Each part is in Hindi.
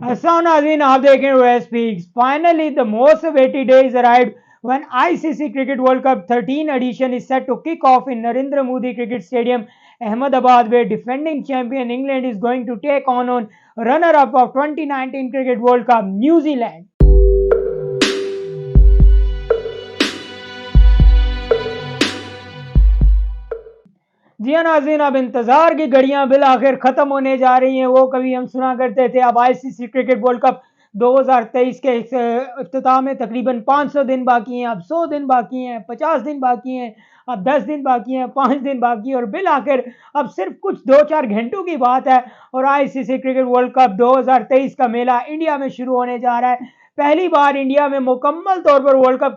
Hassan Azin, आप देख रहे हैं speaks. Finally, the most awaited day is arrived when ICC Cricket World Cup 13 edition is set to kick off in Narendra Modi Cricket Stadium, Ahmedabad, where defending champion England is going to take on runner-up of 2019 Cricket World Cup, New Zealand. जी हाँ नाज़रीन, अब इंतज़ार की घड़ियां बिल आखिर ख़त्म होने जा रही हैं. वो कभी हम सुना करते थे, अब आईसीसी क्रिकेट वर्ल्ड कप 2023 के इख्तिताम में तकरीबन 500 दिन बाकी हैं, अब 100 दिन बाकी हैं, 50 दिन बाकी हैं, अब 10 दिन बाकी हैं, 5 दिन बाकी हैं, और बिल आखिर अब सिर्फ कुछ 2-4 घंटों की बात है और आईसीसी क्रिकेट वर्ल्ड कप 2023 का मेला इंडिया में शुरू होने जा रहा है. पहली बार इंडिया में मुकम्मल तौर पर वर्ल्ड कप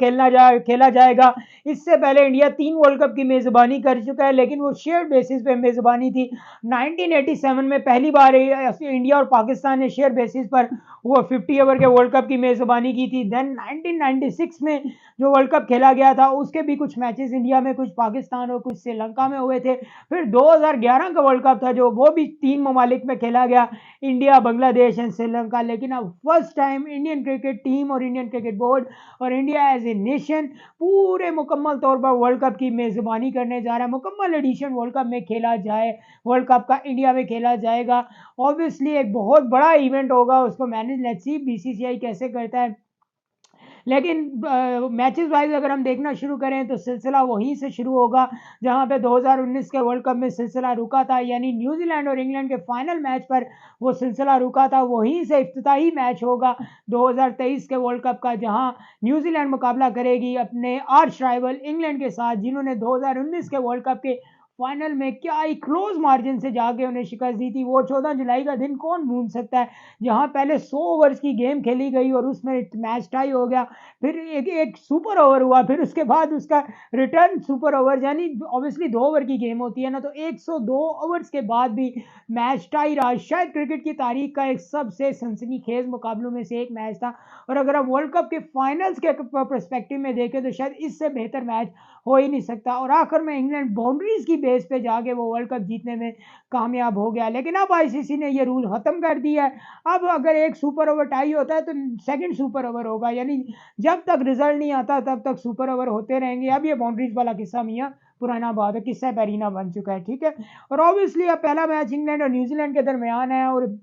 खेला जाएगा. इससे पहले इंडिया 3 वर्ल्ड कप की मेज़बानी कर चुका है, लेकिन वो शेयर बेसिस पे मेज़बानी थी. 1987 में पहली बार इंडिया और पाकिस्तान ने शेयर बेसिस पर वो 50 ओवर के वर्ल्ड कप की मेज़बानी की थी. देन 1996 में जो वर्ल्ड कप खेला गया था, उसके भी कुछ मैचेस इंडिया में, कुछ पाकिस्तान और कुछ श्रीलंका में हुए थे. फिर 2011 का वर्ल्ड कप था, जो वो भी 3 ममालिक में खेला गया, इंडिया, बांग्लादेश एंड श्रीलंका. लेकिन अब first time Indian cricket team और इंडियन क्रिकेट बोर्ड और इंडिया एज ए नेशन पूरे मुकम्मल तौर पर वर्ल्ड कप की मेज़बानी करने जा रहा है. मुकम्मल एडिशन वर्ल्ड कप में खेला जाए, वर्ल्ड कप का इंडिया में खेला जाएगा. ऑब्वियसली एक बहुत बड़ा इवेंट होगा, उसको मैनेज लेट्स सी बीसीसीआई कैसे करता है. लेकिन मैचेस वाइज अगर हम देखना शुरू करें तो सिलसिला वहीं से शुरू होगा जहां पे 2019 के वर्ल्ड कप में सिलसिला रुका था, यानी न्यूजीलैंड और इंग्लैंड के फाइनल मैच पर वो सिलसिला रुका था. वहीं से इफ्तिताही मैच होगा 2023 के वर्ल्ड कप का, जहां न्यूजीलैंड मुकाबला करेगी अपने आर्च राइवल इंग्लैंड के साथ, जिन्होंने 2019 के वर्ल्ड कप के फाइनल में क्या ही क्लोज मार्जिन से जाके उन्हें शिकस्त दी थी. वो 14 जुलाई का दिन कौन भूल सकता है, जहां पहले 100 ओवर्स की गेम खेली गई और उसमें मैच टाई हो गया, फिर एक सुपर ओवर हुआ, फिर उसके बाद उसका रिटर्न सुपर ओवर, यानी ऑब्वियसली 2 ओवर की गेम होती है ना, तो 102 ओवर्स के बाद भी मैच टाई रहा. शायद क्रिकेट की तारीख का एक सबसे सनसनीखेज मुकाबलों में से एक मैच था. और अगर आप वर्ल्ड कप के फाइनल्स के पर्सपेक्टिव में देखें तो शायद इससे बेहतर मैच हो ही नहीं सकता. और आखिर में इंग्लैंड बाउंड्रीज की बेस पे जाके वो वर्ल्ड कप जीतने में कामयाब हो गया. लेकिन अब आईसीसी ने ये रूल खत्म कर दिया है. अब अगर एक सुपर ओवर टाई होता है तो सेकंड सुपर ओवर होगा, यानी जब तक रिजल्ट नहीं आता तब तक सुपर ओवर होते रहेंगे. अब ये बाउंड्रीज वाला किस्सा मियाँ पुराना बात है, किस्सा पैरीना बन चुका है. ठीक है. और ऑब्वियसली अब पहला मैच इंग्लैंड और न्यूजीलैंड के दरमियान है, और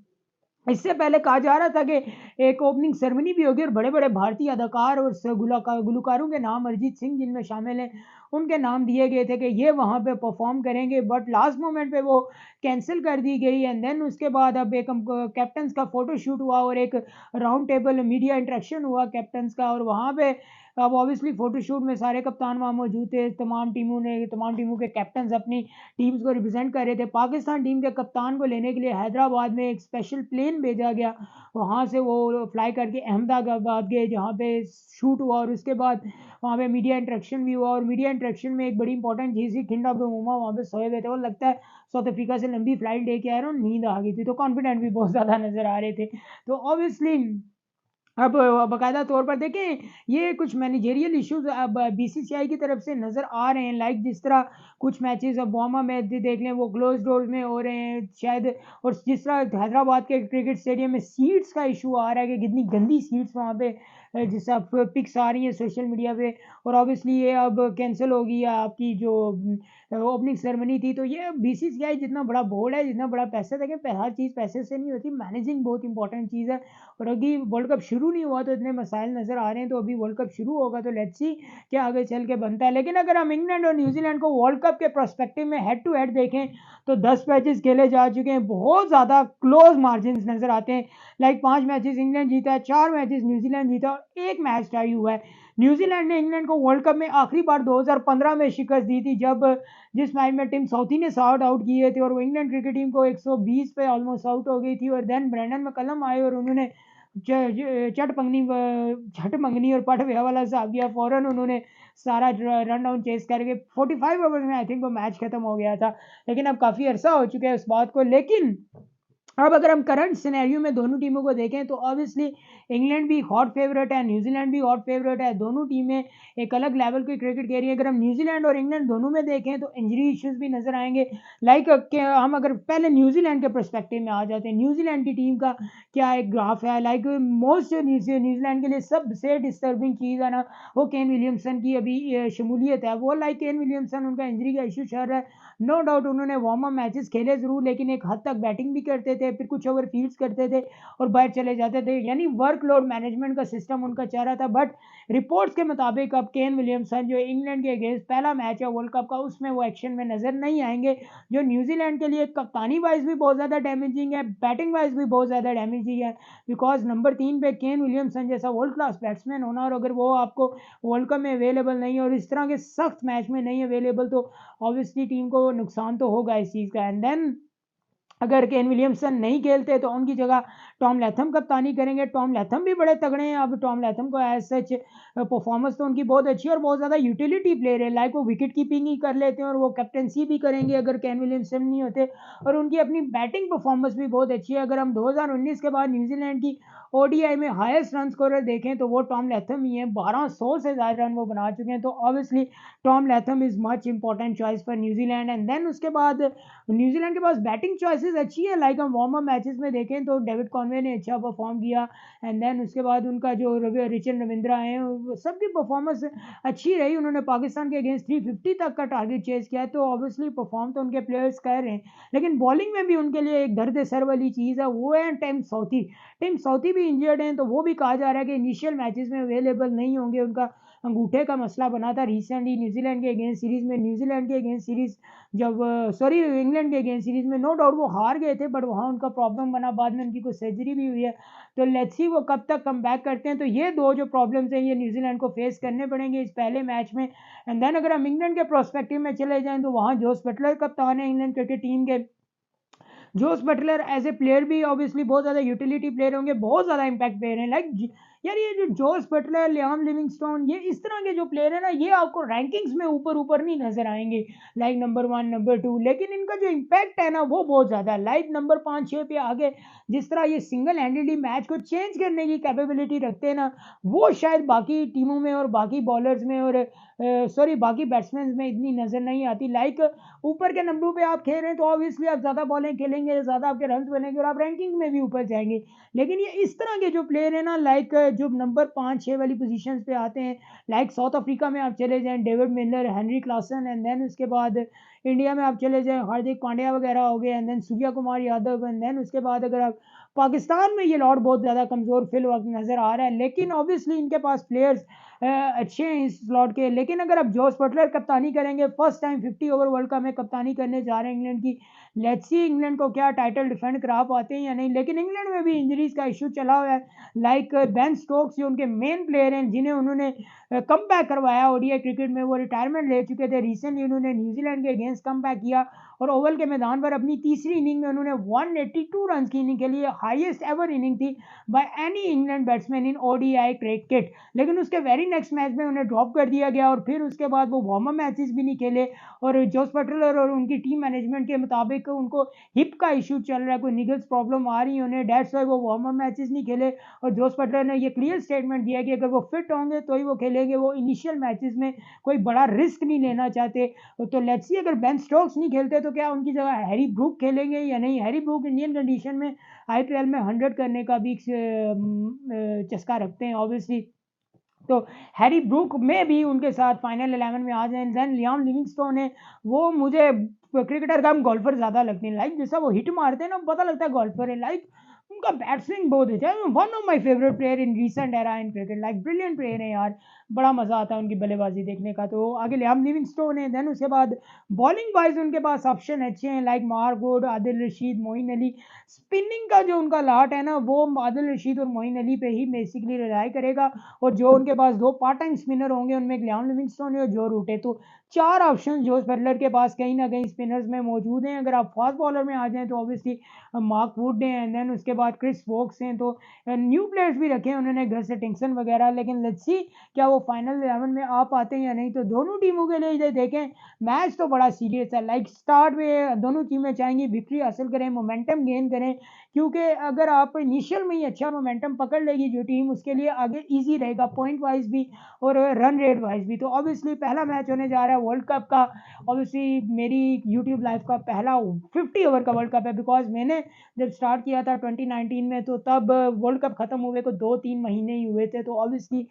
इससे पहले कहा जा रहा था कि एक ओपनिंग सेरेमनी भी होगी और बड़े बड़े भारतीय अदाकार और गुलकारों के नाम, अरिजीत सिंह जिनमें शामिल हैं, उनके नाम दिए गए थे कि ये वहाँ पे परफॉर्म करेंगे, बट लास्ट मोमेंट पे वो कैंसिल कर दी गई. एंड देन उसके बाद अब एक कैप्टन्स का फोटो शूट हुआ और एक राउंड टेबल मीडिया इंटरेक्शन हुआ कैप्टन्स का, और वहाँ पे अब ऑब्वियसली फोटोशूट में सारे कप्तान वहाँ मौजूद थे. तमाम टीमों के कैप्टन्स अपनी टीम्स को रिप्रेजेंट कर रहे थे. पाकिस्तान टीम के कप्तान को लेने के लिए हैदराबाद में एक स्पेशल प्लेन भेजा गया, वहाँ से वो फ्लाई करके अहमदाबाद गए जहाँ पे शूट हुआ, और उसके बाद वहाँ पे मीडिया इंटरेक्शन भी हुआ. और मीडिया इंटरेक्शन में एक बड़ी इंपॉर्टेंट चीज़ थी, खिंडा बुमा वहाँ पे सोए हुए थे, वो लगता है साउथ अफ्रीका से लंबी फ्लाइट लेके आए और नींद आ गई थी, तो कॉन्फिडेंट भी बहुत ज़्यादा नज़र आ रहे थे. तो ऑब्वियसली अब बाकायदा तौर पर देखें, ये कुछ मैनेजेरियल इश्यूज अब बीसीसीआई की तरफ से नज़र आ रहे हैं. लाइक जिस तरह कुछ मैचेस अब वार्मा मैच देख लें, वो क्लोज डोर्स में हो रहे हैं शायद. और जिस तरह हैदराबाद के क्रिकेट स्टेडियम में सीट्स का इशू आ रहा है कि कितनी गंदी सीट्स वहाँ पे जिस पिक्स आ रही हैं सोशल मीडिया पे, और ऑब्वियसली ये अब कैंसिल होगी आपकी जो ओपनिंग सेरेमनी थी. तो ये बीसीसीआई जितना बड़ा बोर्ड है, जितना बड़ा पैसे, देखें हर चीज़ पैसे से नहीं होती, मैनेजिंग बहुत इंपॉर्टेंट चीज़ है. और अभी वर्ल्ड कप शुरू नहीं हुआ तो इतने मसाइल नज़र आ रहे हैं, तो अभी वर्ल्ड कप शुरू होगा तो लेट्स सी क्या आगे चल के बनता है. लेकिन अगर हम इंग्लैंड और न्यूजीलैंड को वर्ल्ड कप के पर्सपेक्टिव में हेड टू हेड देखें तो 10 मैचेस खेले जा चुके हैं, बहुत ज़्यादा क्लोज मार्जिन नज़र आते हैं. लाइक 5 मैचेस इंग्लैंड जीता है, 4 मैचेस न्यूजीलैंड जीता और 1 मैच टाई हुआ है. न्यूजीलैंड ने इंग्लैंड को वर्ल्ड कप में आखिरी बार 2015 में शिकस्त दी थी, जब जिस मैच में टिम साउथी ने शॉट आउट किए थे और वो इंग्लैंड क्रिकेट टीम को 120 पे ऑलमोस्ट आउट हो गई थी. और देन ब्रेंडन मैकलम आए और उन्होंने झट मंगनी और पट ब्याह वाला साहब किया. फौरन उन्होंने सारा रन डाउन चेस करके 45 ओवर में आई थिंक वो मैच खत्म हो गया था. लेकिन अब काफ़ी अरसा हो चुका है उस बात को. लेकिन अब अगर हम करंट सिनेरियो में दोनों टीमों को देखें तो ऑब्वियसली इंग्लैंड भी हॉट फेवरेट है, न्यूजीलैंड भी हॉट फेवरेट है। दोनों टीमें एक अलग लेवल की क्रिकेट खेल रही है। अगर हम न्यूजीलैंड और इंग्लैंड दोनों में देखें तो इंजरी इश्यूज भी नजर आएंगे। लाइक हम अगर पहले न्यूजीलैंड के पर्सपेक्टिव में आ जाते हैं, न्यूजीलैंड की टीम का क्या एक ग्राफ है। लाइक मोस्ट न्यूजीलैंड के लिए सबसे डिस्टर्बिंग चीज़ है ना, वो केन विलियमसन की अभी शमूलियत है। वो लाइक केन विलियमसन उनका इंजरी का इशू चल रहा है। नो डाउट उन्होंने वार्म अप मैचेस खेले जरूर, लेकिन एक हद तक बैटिंग भी करते थे, फिर कुछ ओवर फील्ड्स करते थे और बाहर चले जाते थे। यानी वर्कलोड मैनेजमेंट का सिस्टम उनका चल रहा था। बट रिपोर्ट्स के मुताबिक अब केन विलियमसन जो इंग्लैंड के अगेंस्ट पहला मैच है वर्ल्ड कप का, उसमें वो एक्शन में नजर नहीं आएंगे, जो न्यूजीलैंड के लिए कप्तानी वाइज भी बहुत ज़्यादा डैमेजिंग है, बैटिंग वाइज भी बहुत ज़्यादा डैमेजिंग है। बिकॉज नंबर 3 पे केन विलियमसन जैसा वर्ल्ड क्लास बैट्समैन होना, और अगर वो आपको वर्ल्ड कप में अवेलेबल नहीं है और इस तरह के सख्त मैच में नहीं अवेलेबल, तो ऑब्वियसली टीम को नुकसान तो होगा इस चीज़ का। एंड देन अगर केन विलियमसन नहीं खेलते तो उनकी जगह टॉम लैथम कप्तानी करेंगे। टॉम लैथम भी बड़े तगड़े हैं। अब टॉम लैथम को एज सच परफॉर्मेंस तो उनकी बहुत अच्छी है और बहुत ज़्यादा यूटिलिटी प्लेयर है। लाइक वो विकेट कीपिंग ही कर लेते हैं और वो कैप्टनसी भी करेंगे अगर केन विलियमसन नहीं होते। और उनकी अपनी बैटिंग परफॉर्मेंस भी बहुत अच्छी है। अगर हम 2019 के बाद न्यूजीलैंड की ओडीआई में हाईएस्ट रन स्कोरर देखें तो वो टॉम लैथम ही है। 1200 से ज़्यादा रन वो बना चुके हैं। तो obviously Tom Latham is much important choice for New Zealand. And then उसके बाद न्यूजीलैंड के पास बैटिंग चॉइसेस अच्छी है। लाइक हम वार्म अप मैचेस में देखें तो डेविड कॉनवे ने अच्छा परफॉर्म किया। एंड देन उसके बाद उनका जो रिचर्ड रविंद्रा है, सबकी परफॉर्मेंस अच्छी रही। उन्होंने पाकिस्तान के अगेंस्ट 350 तक का टारगेट चेज किया है। तो ऑब्वियसली परफॉर्म तो उनके प्लेयर्स कर रहे हैं, लेकिन बॉलिंग में भी उनके लिए एक दर्द सर वाली चीज़ है, वो है टिम साउथी। टिम साउथी भी इंजर्ड हैं, तो वो भी कहा जा रहा है कि इनिशियल मैचेस में अवेलेबल नहीं होंगे। उनका अंगूठे का मसला बना था रिसेंटली न्यूजीलैंड के अगेंस्ट सीरीज में। न्यूजीलैंड के अगेंस्ट सीरीज जब सॉरी इंग्लैंड के अगेंस्ट सीरीज में नो डाउट वो हार गए थे, बट वहाँ उनका प्रॉब्लम बना, बाद में उनकी कोई सर्जरी भी हुई है। तो लेट्स सी वो कब तक कम बैक करते हैं। तो ये दो जो प्रॉब्लम्स हैं ये न्यूजीलैंड को फेस करने पड़ेंगे इस पहले मैच में। एंड देन अगर हम इंग्लैंड के प्रोस्पेक्टिव में चले जाएं तो वहाँ जोस बटलर कप्तान है इंग्लैंड क्रिकेट टीम के। Jos Buttler as a player भी ऑब्वियसली बहुत ज़्यादा यूटिलिटी प्लेयर होंगे, बहुत ज़्यादा इंपैक्ट प्लेयर हैं। लाइक यार ये जो जोस बटलर, लियाम लिविंगस्टोन, ये इस तरह के जो प्लेयर है ना, ये आपको रैंकिंग्स में ऊपर ऊपर नहीं नजर आएंगे लाइक नंबर 1 नंबर 2, लेकिन इनका जो इम्पैक्ट है ना वो बहुत ज़्यादा है। लाइक नंबर 5-6 पे आगे जिस तरह ये सिंगल हैंडेडली मैच को चेंज करने की कैपेबिलिटी रखते हैं ना, वो शायद बाकी टीमों में और बाकी बॉलर्स में और सॉरी बाकी बैट्समैन में इतनी नजर नहीं आती। लाइक ऊपर के नंबरों पे आप खेल रहे हैं तो ऑब्वियसली आप ज़्यादा बॉलें खेलेंगे, ज़्यादा आपके रन बनेंगे और आप रैंकिंग में भी ऊपर जाएंगे। लेकिन ये इस तरह के जो प्लेयर है ना, लाइक जो नंबर 5-6 वाली पोजीशंस पे आते हैं, लाइक साउथ अफ्रीका में आप चले जाएं David Miller, Henry Klaasen, and then उसके बाद इंडिया में आप चले जाएं हार्दिक पांड्या वगैरह हो गए, and then Surya Kumar Yadav, and then उसके बाद अगर आप पाकिस्तान में, ये लॉट बहुत ज़्यादा कमज़ोर फिल वक्त नज़र आ रहा है। लेकिन ऑब्वियसली इनके पास प्लेयर्स अच्छे हैं इस स्लॉट के। लेकिन अगर आप जोस बटलर कप्तानी करेंगे, first time 50 over world cup में कप्तानी करने जा रहे हैं इंग्लैंड की, लेट्स सी इंग्लैंड को क्या टाइटल डिफेंड करा पाते हैं या नहीं। लेकिन इंग्लैंड में भी इंजरीज का इशू चला हुआ है। लाइक बेन स्टोक्स जो उनके मेन प्लेयर हैं, जिन्हें उन्होंने कम बैक करवाया ओडीआई क्रिकेट में, वो रिटायरमेंट ले चुके थे। रिसेंटली उन्होंने न्यूजीलैंड के अगेंस्ट कम बैक किया और ओवल के मैदान पर अपनी तीसरी इनिंग में उन्होंने 182 रन की इनिंग खेली, हाईएस्ट एवर इनिंग थी by any England batsman in ODI cricket. लेकिन उसके वेरी नेक्स्ट मैच में उन्हें ड्रॉप कर दिया गया और फिर उसके बाद वो वार्म अप मैचेस भी नहीं खेले। और जोस बटलर और उनकी टीम मैनेजमेंट के मुताबिक उनको हिप का इशू चल रहा है, कोई निगल्स प्रॉब्लम आ रही है उन्हें, डेट्स वाई वो वार्म अप मैचेस नहीं खेले। और जोस बटलर ने ये क्लियर स्टेटमेंट दिया कि अगर वो फिट होंगे तो ही वो खेलेंगे, वो इनिशियल मैचेस में कोई बड़ा रिस्क नहीं लेना चाहते। तो लेट्स सी अगर बेन स्टोक्स नहीं खेलते तो क्या उनकी जगह हैरी ब्रूक खेलेंगे या नहीं। हैरी ब्रूक इंडियन कंडीशन में आईपीएल में 100 करने का भी चस्का रखते हैं ऑब्वियसली। तो हैरी ब्रूक में भी उनके साथ फाइनल 11 में आ जाए। देन लियाम लिविंगस्टोन है, वो मुझे क्रिकेटर का गोल्फर ज़्यादा लगते हैं। लाइक जैसा वो हिट मारते हैं ना, पता लगता है गोल्फर है। लाइक उनका बैट स्विंग बहुत अच्छा है। One of my favourite player in recent era in cricket. Like brilliant player है यार, बड़ा मज़ा आता है उनकी बल्लेबाजी देखने का। तो आगे लियाम लिविंगस्टोन है। देन उसके बाद बॉलिंग वाइज उनके पास ऑप्शन अच्छे हैं, लाइक मारगोड, आदिल रशीद, मोइन अली। स्पिनिंग का जो उनका लाट है ना, वो आदिल रशीद और मोइन अली पे ही बेसिकली रिलाई करेगा। और जो उनके पास दो पार्ट टाइम स्पिनर होंगे, उनमें एक लियाम लिविंगस्टोन है और जो रूट है। तो 4 ऑप्शन जोस बटलर के पास कहीं ना कहीं स्पिनर्स में मौजूद हैं। अगर आप फास्ट बॉलर में आ जाएं तो ऑब्वियसली मार्क वुड हैं, एंड देन उसके बाद क्रिस वोक्स हैं। तो न्यू प्लेयर्स भी रखे हैं उन्होंने घर से, टिंगसन वगैरह। लेकिन लेट्स सी क्या वो फाइनल 11 में आ पाते हैं या नहीं। तो दोनों टीमों के लिए इधर देखें, मैच तो बड़ा सीरियस है। लाइक स्टार्ट में दोनों टीमें चाहेंगी विक्ट्री हासिल करें, मोमेंटम गेन करें, क्योंकि अगर आप इनिशियल में ही अच्छा मोमेंटम पकड़ लेगी जो टीम, उसके लिए आगे ईजी रहेगा पॉइंट वाइज भी और रन रेट वाइज भी। तो ऑब्वियसली पहला मैच होने जा रहा है वर्ल्ड कप का, ऑब्वियसली मेरी यूट्यूब लाइव का पहला 50 ओवर का वर्ल्ड कप है, बिकॉज मैंने जब स्टार्ट किया था 2019 में, तो तब वर्ल्ड कप खत्म हुए को 2-3 महीने ही हुए थे। तो ऑब्वियसली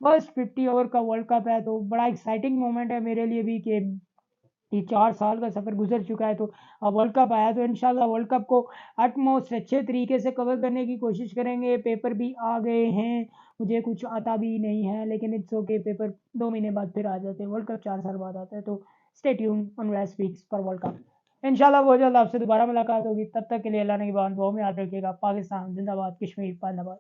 फर्स्ट 50 ओवर का वर्ल्ड कप है, तो बड़ा एक्साइटिंग मोमेंट है मेरे लिए भी कि ये 4 साल का सफ़र गुजर चुका है, तो अब वर्ल्ड कप आया, तो इंशाल्लाह वर्ल्ड कप को अटमोस्ट अच्छे तरीके से कवर करने की कोशिश करेंगे। पेपर भी आ गए हैं, मुझे कुछ आता भी नहीं है, लेकिन इट्स ओके, पेपर 2 महीने बाद फिर आ जाते हैं। वर्ल्ड कप 4 साल बाद आता है, तो stay tune on west weeks for world cup. इंशाल्लाह बहुत जल्द आपसे दोबारा मुलाकात होगी, तब तक के लिए अल्लाह ने की दुआ में याद रखिएगा। पाकिस्तान जिंदाबाद, कश्मीर जिंदाबाद।